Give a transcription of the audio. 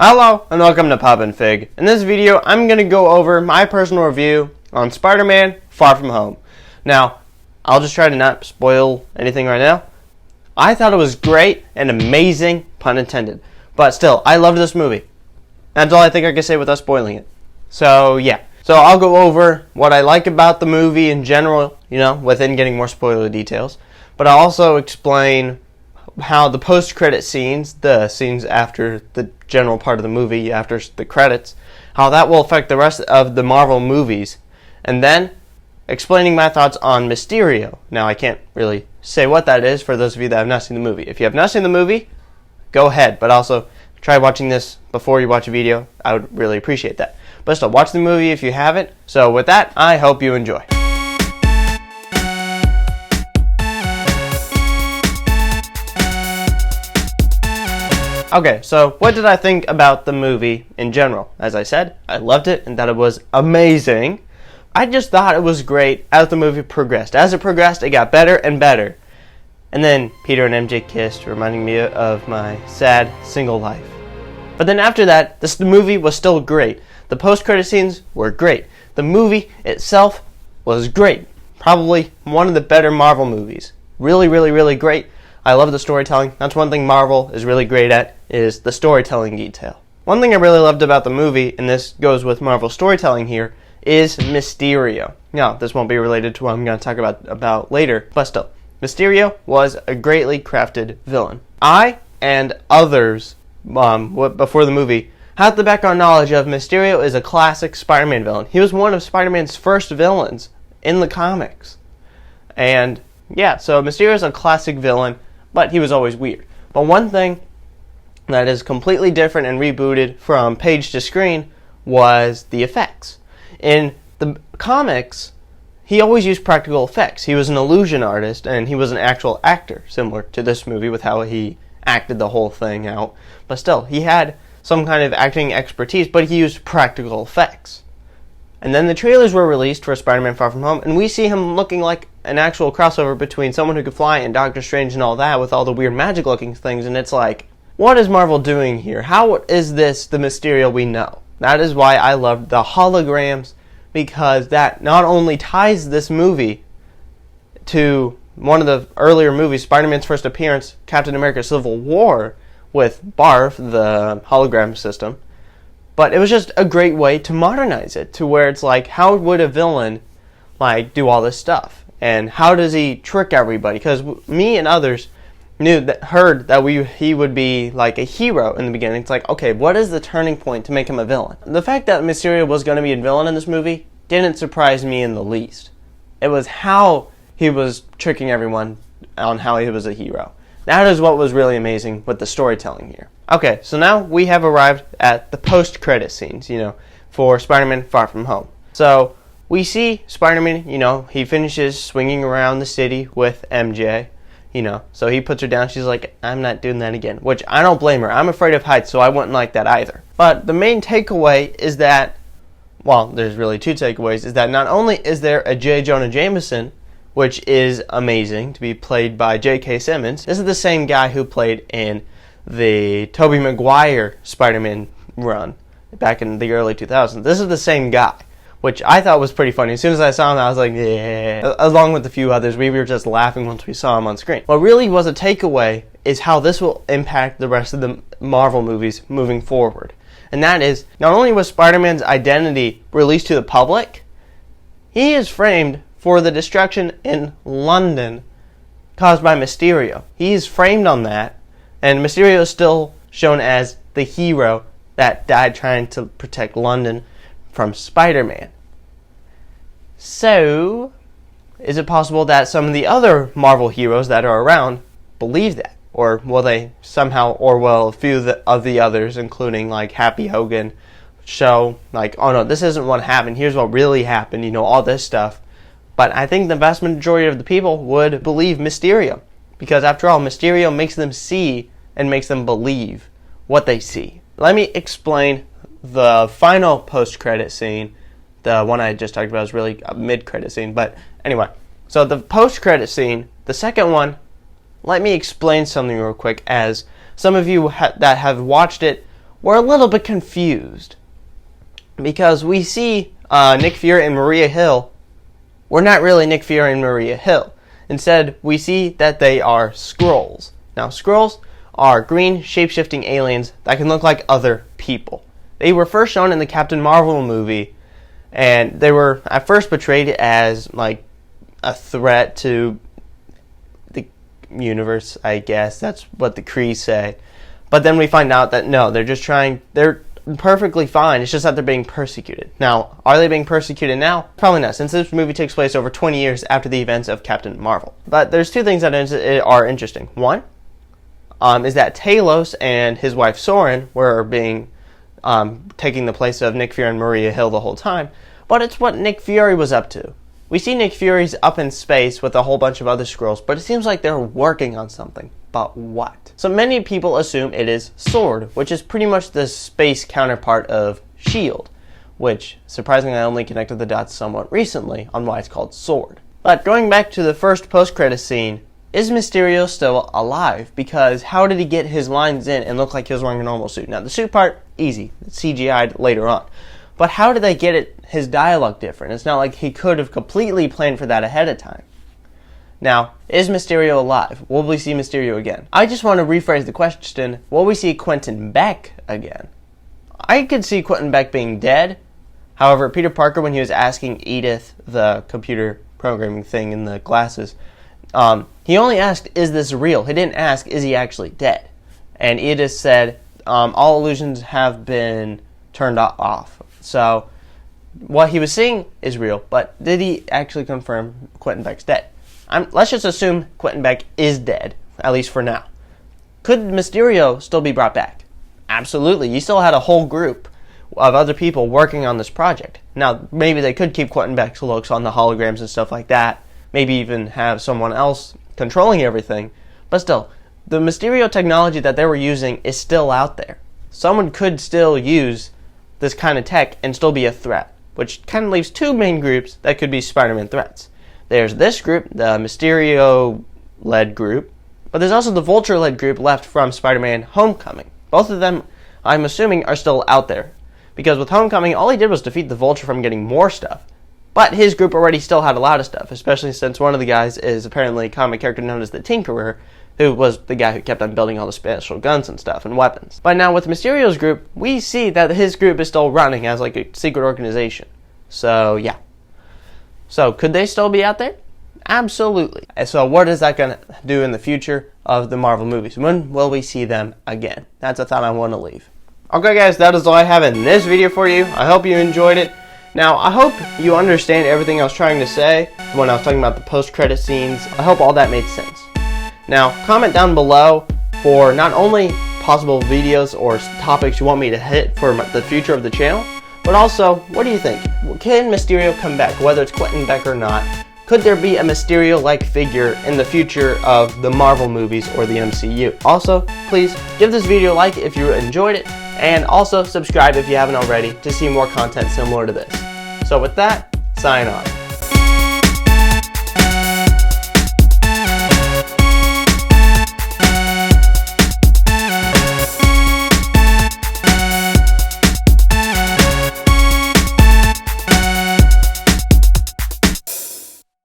Hello and welcome to Pop and Fig. In this video, I'm going to go over my personal review on Spider-Man Far From Home. Now, I'll just try to not spoil anything right now. I thought it was great and amazing, pun intended. But still, I loved this movie. That's all I think I can say without spoiling it. So, yeah. So I'll go over what I like about the movie in general, within getting more spoiler details. But I'll also explain how the post-credit scenes, the scenes after the general part of the movie, after the credits, how that will affect the rest of the Marvel movies. And then explaining my thoughts on Mysterio. Now, I can't really say what that is for those of you that have not seen the movie. If you have not seen the movie, go ahead. But also, try watching this before you watch a video. I would really appreciate that. But still, watch the movie if you haven't. So with that, I hope you enjoy. Okay, so what did I think about the movie in general? As I said, I loved it and that it was amazing. I just thought it was great as the movie progressed. As it progressed, it got better and better. And then Peter and MJ kissed, reminding me of my sad single life. But then after that, the movie was still great. The post-credit scenes were great. The movie itself was great. Probably one of the better Marvel movies. Really, really, really great. I love the storytelling. That's one thing Marvel is really great at, is the storytelling detail. One thing I really loved about the movie, and this goes with Marvel storytelling here, is Mysterio. Now, this won't be related to what I'm going to talk about later, but still. Mysterio was a greatly crafted villain. I and others before the movie had the background knowledge of Mysterio is a classic Spider-Man villain. He was one of Spider-Man's first villains in the comics. And yeah, so Mysterio is a classic villain, but he was always weird. But one thing that is completely different and rebooted from page to screen was the effects. In the comics, he always used practical effects. He was an illusion artist, and he was an actual actor, similar to this movie with how he acted the whole thing out. But still, he had some kind of acting expertise, but he used practical effects. And then the trailers were released for Spider-Man Far From Home, and we see him looking like an actual crossover between someone who could fly and Doctor Strange and all that with all the weird magic-looking things, and it's like, what is Marvel doing here? How is this the Mysterio we know? That is why I loved the holograms, because that not only ties this movie to one of the earlier movies, Spider-Man's first appearance, Captain America Civil War, with Barf, the hologram system, but it was just a great way to modernize it to where it's like, how would a villain do all this stuff? And how does he trick everybody? Because me and others heard that he would be like a hero in the beginning. It's like, okay, what is the turning point to make him a villain? The fact that Mysterio was going to be a villain in this movie didn't surprise me in the least. It was how he was tricking everyone on how he was a hero. That is what was really amazing with the storytelling here. Okay, so now we have arrived at the post-credit scenes, for Spider-Man Far From Home. So we see Spider-Man, he finishes swinging around the city with MJ, so he puts her down. She's like, I'm not doing that again, which I don't blame her. I'm afraid of heights, so I wouldn't like that either. But the main takeaway is that, well, there's really two takeaways, is that not only is there a J. Jonah Jameson, which is amazing, to be played by J.K. Simmons. This is the same guy who played in the Tobey Maguire Spider-Man run back in the early 2000s. This is the same guy, which I thought was pretty funny. As soon as I saw him, I was like, yeah. Along with a few others, we were just laughing once we saw him on screen. What really was a takeaway is how this will impact the rest of the Marvel movies moving forward. And that is, not only was Spider-Man's identity released to the public, he is framed for the destruction in London caused by Mysterio. He's framed on that, and Mysterio is still shown as the hero that died trying to protect London from Spider-Man. So, is it possible that some of the other Marvel heroes that are around believe that? Or will they somehow, or will a few of the others, including Happy Hogan, show oh no, this isn't what happened, here's what really happened, all this stuff. But I think the vast majority of the people would believe Mysterio. Because after all, Mysterio makes them see and makes them believe what they see. Let me explain the final post-credit scene. The one I just talked about is really a mid-credit scene. But anyway, so the post-credit scene, the second one, let me explain something real quick, as some of you that have watched it we're a little bit confused because we see Nick Fury and Maria Hill. We're not really Nick Fury and Maria Hill. Instead, we see that they are Skrulls. Now, Skrulls are green, shape-shifting aliens that can look like other people. They were first shown in the Captain Marvel movie, and they were at first portrayed as like a threat to the universe, I guess. That's what the Kree say. But then we find out that no, they're perfectly fine. It's just that they're being persecuted. Now, are they being persecuted now? Probably not, since this movie takes place over 20 years after the events of Captain Marvel. But there's two things that are interesting. One is that Talos and his wife Soren were being taking the place of Nick Fury and Maria Hill the whole time, but it's what Nick Fury was up to. We see Nick Fury's up in space with a whole bunch of other Skrulls, but it seems like they're working on something. But what? So many people assume it is SWORD, which is pretty much the space counterpart of S.H.I.E.L.D., which, surprisingly, I only connected the dots somewhat recently on why it's called SWORD. But going back to the first post-credits scene, is Mysterio still alive? Because how did he get his lines in and look like he was wearing a normal suit? Now, the suit part, easy. It's CGI'd later on. But how did they get his dialogue different? It's not like he could have completely planned for that ahead of time. Now, is Mysterio alive? Will we see Mysterio again? I just want to rephrase the question, will we see Quentin Beck again? I could see Quentin Beck being dead. However, Peter Parker, when he was asking Edith, the computer programming thing in the glasses, he only asked, is this real? He didn't ask, is he actually dead? And Edith said, all illusions have been turned off. So, what he was seeing is real, but did he actually confirm Quentin Beck's dead? Let's just assume Quentin Beck is dead, at least for now. Could Mysterio still be brought back? Absolutely. You still had a whole group of other people working on this project. Now, maybe they could keep Quentin Beck's looks on the holograms and stuff like that. Maybe even have someone else controlling everything. But still, the Mysterio technology that they were using is still out there. Someone could still use this kind of tech and still be a threat, which kind of leaves two main groups that could be Spider-Man threats. There's this group, the Mysterio-led group, but there's also the Vulture-led group left from Spider-Man Homecoming. Both of them, I'm assuming, are still out there. Because with Homecoming, all he did was defeat the Vulture from getting more stuff. But his group already still had a lot of stuff, especially since one of the guys is apparently a comic character known as the Tinkerer, who was the guy who kept on building all the special guns and stuff and weapons. But now with Mysterio's group, we see that his group is still running as like a secret organization. So, yeah. So, could they still be out there? Absolutely. And so, what is that going to do in the future of the Marvel movies? When will we see them again? That's a thought I want to leave. Okay, guys, that is all I have in this video for you. I hope you enjoyed it. Now, I hope you understand everything I was trying to say when I was talking about the post-credit scenes. I hope all that made sense. Now, comment down below for not only possible videos or topics you want me to hit for the future of the channel, but also, what do you think? Can Mysterio come back, whether it's Quentin Beck or not? Could there be a Mysterio-like figure in the future of the Marvel movies or the MCU? Also, please give this video a like if you enjoyed it, and also subscribe if you haven't already to see more content similar to this. So with that, sign on.